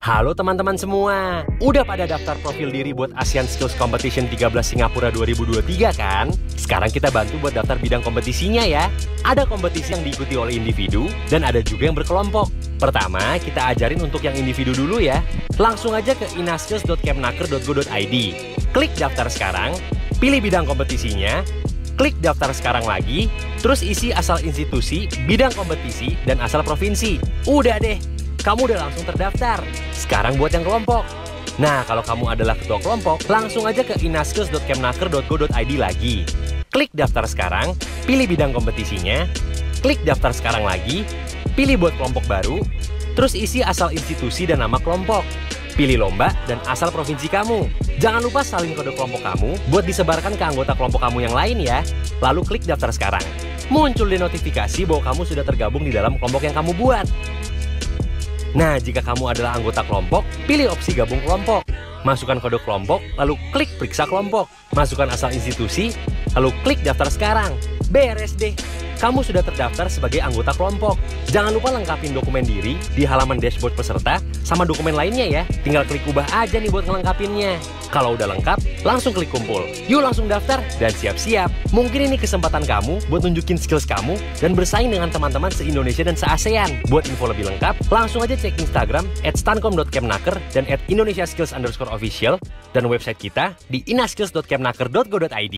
Halo teman-teman semua, udah pada daftar profil diri buat ASEAN Skills Competition 13 Singapura 2023 kan? Sekarang kita bantu buat daftar bidang kompetisinya ya. Ada kompetisi yang diikuti oleh individu, dan ada juga yang berkelompok. Pertama, kita ajarin untuk yang individu dulu ya. Langsung aja ke inaskills.kemnaker.go.id. Klik daftar sekarang, pilih bidang kompetisinya, klik daftar sekarang lagi, terus isi asal institusi, bidang kompetisi, dan asal provinsi. Udah deh, kamu udah langsung terdaftar. Sekarang buat yang kelompok. Nah, kalau kamu adalah ketua kelompok, langsung aja ke inaskills.kemnaker.go.id lagi. Klik daftar sekarang, pilih bidang kompetisinya, klik daftar sekarang lagi, pilih buat kelompok baru, terus isi asal institusi dan nama kelompok. Pilih lomba dan asal provinsi kamu. Jangan lupa salin kode kelompok kamu buat disebarkan ke anggota kelompok kamu yang lain ya. Lalu klik daftar sekarang. Muncul di notifikasi bahwa kamu sudah tergabung di dalam kelompok yang kamu buat. Nah, jika kamu adalah anggota kelompok, pilih opsi gabung kelompok. Masukkan kode kelompok, lalu klik periksa kelompok. Masukkan asal institusi, lalu klik daftar sekarang. Beres deh, kamu sudah terdaftar sebagai anggota kelompok. Jangan lupa lengkapin dokumen diri di halaman dashboard peserta sama dokumen lainnya ya. Tinggal klik ubah aja nih buat ngelengkapinnya. Kalau udah lengkap, langsung klik kumpul. Yuk langsung daftar dan siap-siap. Mungkin ini kesempatan kamu buat nunjukin skills kamu dan bersaing dengan teman-teman se-Indonesia dan se-ASEAN. Buat info lebih lengkap, langsung aja cek Instagram @stancom.kemnaker dan @indonesiaskills_official dan website kita di inaskills.kemnaker.go.id.